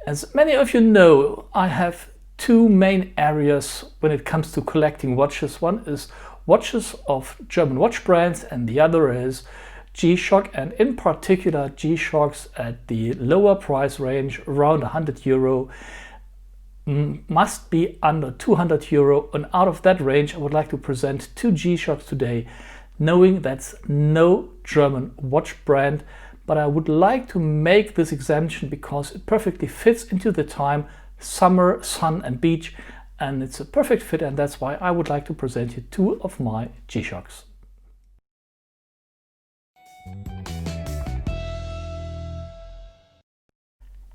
As many of you know, I have two main areas when it comes to collecting watches. One is watches of German watch brands and the other is G-Shock, and in particular G-Shocks at the lower price range, around €100, must be under €200, and out of that range I would like to present two G-Shocks today, knowing that's no German watch brand, but I would like to make this exemption because it perfectly fits into the time summer, sun and beach, and it's a perfect fit, and that's why I would like to present you two of my G-Shocks.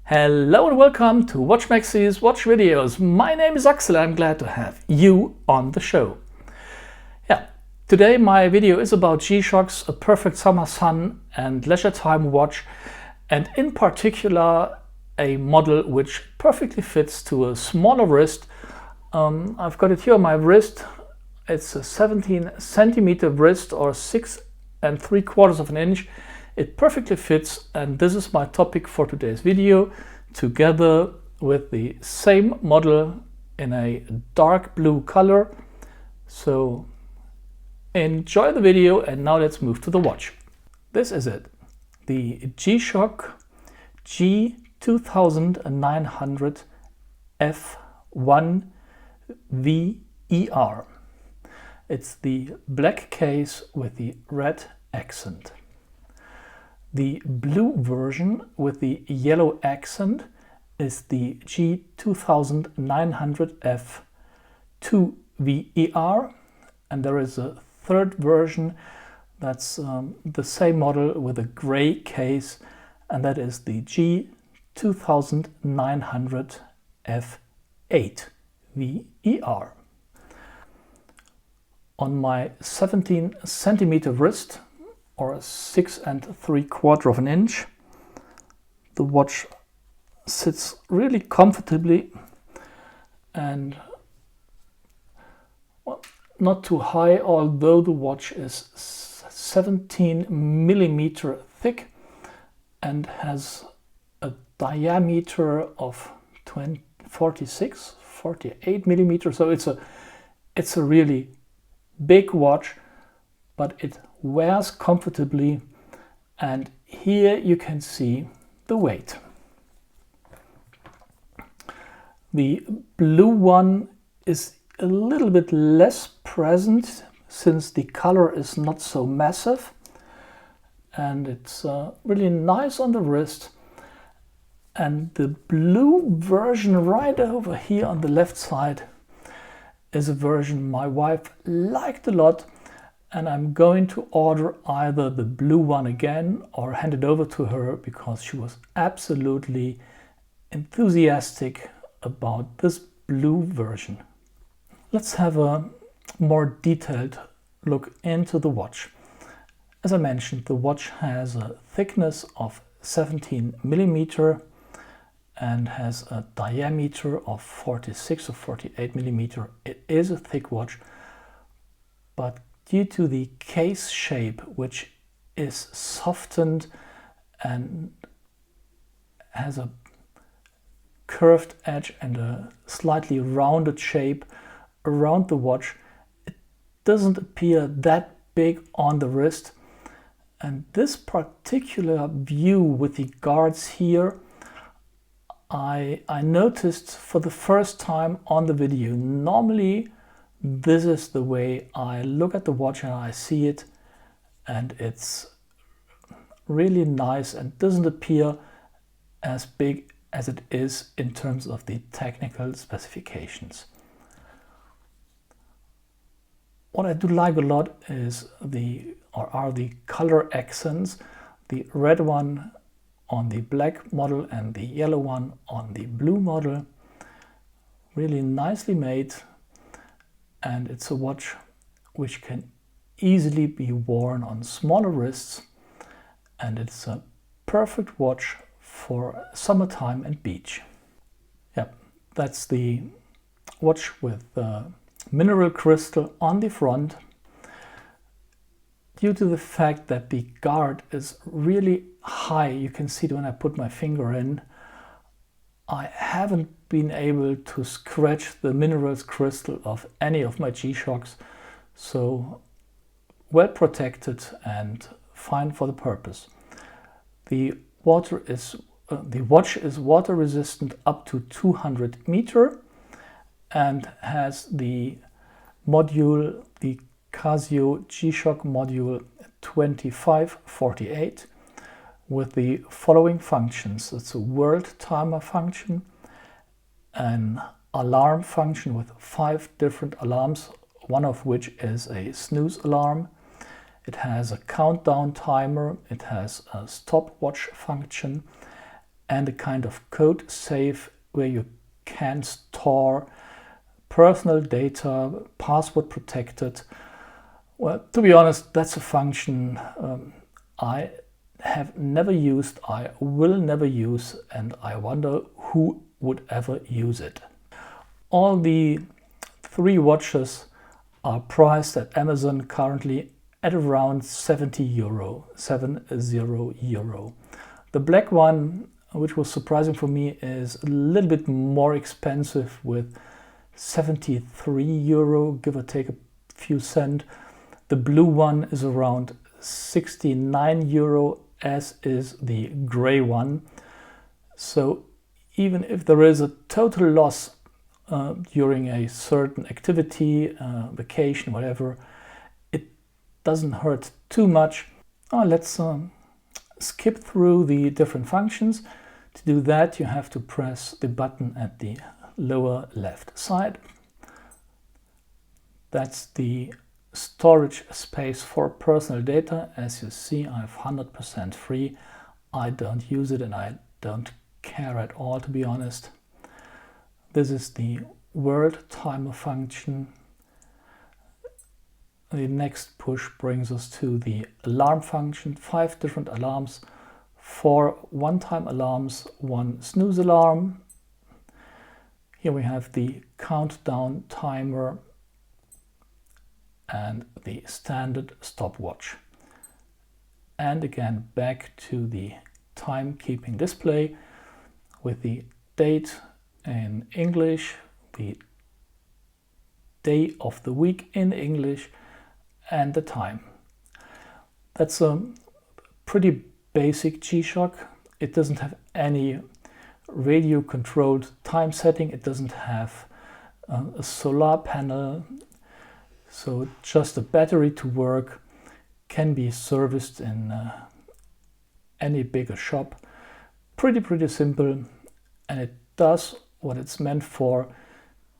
Hello and welcome to Watch Max's Watch Videos. My name is Axel. I'm glad to have you on the show. Today my video is about G-Shocks, a perfect summer sun and leisure time watch, and in particular a model which perfectly fits to a smaller wrist. I've got it here on my wrist. It's a 17 centimeter wrist, or 6 3/4 of an inch. It perfectly fits, and this is my topic for today's video, together with the same model in a dark blue color. So enjoy the video, and now let's move to the watch. This is it, the G-Shock G-2900F 1VER. It's the black case with the red accent. The blue version with the yellow accent is the G-2900F 2VER, and there is a third version that's the same model with a gray case, and that is the G-2900F 8VER. On my 17 centimeter wrist, or 6 3/4 of an inch, the watch sits really comfortably and not too high, although the watch is 17 millimeter thick and has a diameter of 48 millimeters. So it's a really big watch, but it wears comfortably, and here you can see the weight. The blue one is a little bit less present since the color is not so massive, and it's really nice on the wrist. And the blue version right over here on the left side is a version my wife liked a lot, and I'm going to order either the blue one again or hand it over to her because she was absolutely enthusiastic about this blue version. Let's have a more detailed look into the watch. As I mentioned, the watch has a thickness of 17 millimeter and has a diameter of 46 or 48 millimeter. It is a thick watch, but due to the case shape, which is softened and has a curved edge and a slightly rounded shape around the watch, it doesn't appear that big on the wrist. And this particular view with the guards here, I noticed for the first time on the video. Normally this is the way I look at the watch and I see it, and it's really nice and doesn't appear as big as it is in terms of the technical specifications. What I do like a lot is are the color accents. The red one on the black model and the yellow one on the blue model. Really nicely made, and it's a watch which can easily be worn on smaller wrists, and it's a perfect watch for summertime and beach. Yep, that's the watch with mineral crystal on the front. Due to the fact that the guard is really high, you can see it when I put my finger in, I haven't been able to scratch the minerals crystal of any of my G-Shocks, so well protected and fine for the purpose. The watch is water resistant up to 200 meter and has the module, the Casio G-Shock module 2548, with the following functions. It's a world timer function, an alarm function with 5 different alarms, one of which is a snooze alarm. It has a countdown timer, it has a stopwatch function, and a kind of code safe where you can store personal data, password protected. Well, to be honest, that's a function I have never used, I will never use, and I wonder who would ever use it. All the 3 watches are priced at Amazon currently at around 70 euro, 70 euro. The black one, which was surprising for me, is a little bit more expensive with 73 euro, give or take a few cents. The blue one is around 69 euro, as is the gray one. So even if there is a total loss during a certain activity, vacation, whatever, it doesn't hurt too much. Let's skip through the different functions. To do that, you have to press the button at the lower left side. That's the storage space for personal data. As you see, I have 100% free. I don't use it and I don't care at all, to be honest. This is the world timer function. The next push brings us to the alarm function. 5 different alarms, 4 one-time alarms, 1 snooze alarm. Here we have the countdown timer and the standard stopwatch. And again, back to the timekeeping display with the date in English, the day of the week in English, and the time. That's a pretty basic G-Shock. It doesn't have any radio controlled time setting. It doesn't have a solar panel. So just a battery to work, can be serviced in any bigger shop. Pretty simple, and it does what it's meant for,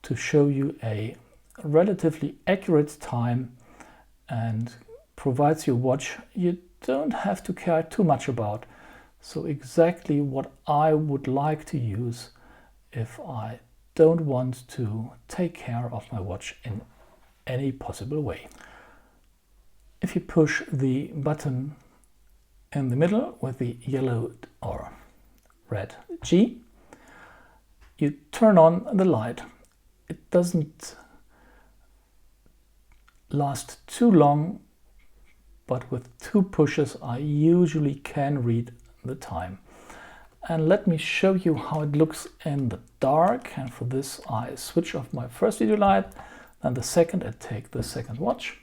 to show you a relatively accurate time and provides you a watch you don't have to care too much about. So exactly what I would like to use if I don't want to take care of my watch in any possible way. If you push the button in the middle with the yellow or red G, you turn on the light. It doesn't last too long, but with 2 pushes I usually can read the time. And let me show you how it looks in the dark. And for this I switch off my first video light, then the second I take the second watch.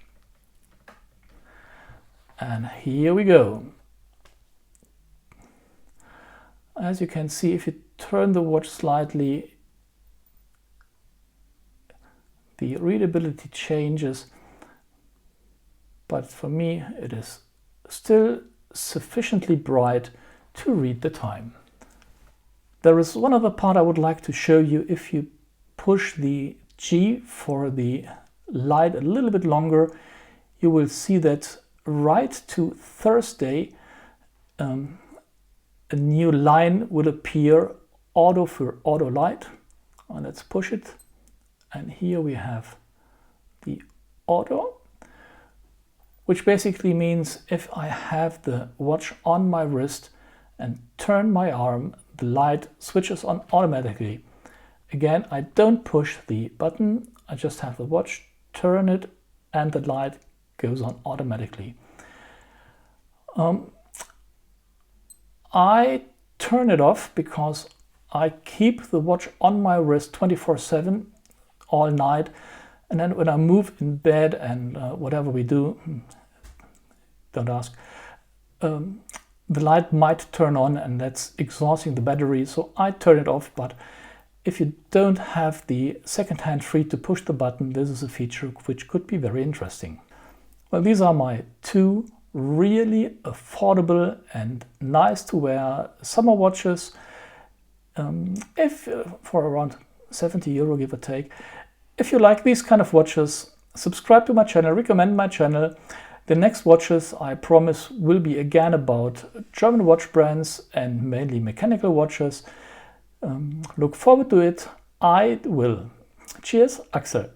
And here we go. As you can see, if you turn the watch slightly, the readability changes, but for me it is still sufficiently bright to read the time. There is one other part I would like to show you. If you push the G for the light a little bit longer, you will see that right to Thursday a new line will appear, auto for auto light. And let's push it, and here we have the auto, which basically means if I have the watch on my wrist and turn my arm, the light switches on automatically. Again, I don't push the button, I just have the watch, turn it, and the light goes on automatically. I turn it off because I keep the watch on my wrist 24/7 all night, and then when I move in bed and whatever we do, don't ask, the light might turn on and that's exhausting the battery, so I turn it off. But if you don't have the second hand free to push the button, this is a feature which could be very interesting. Well, these are my two really affordable and nice to wear summer watches. If for around 70 euro, give or take. If you like these kind of watches, subscribe to my channel, recommend my channel. The next watches, I promise, will be again about German watch brands and mainly mechanical watches. Look forward to it. I will. Cheers, Axel.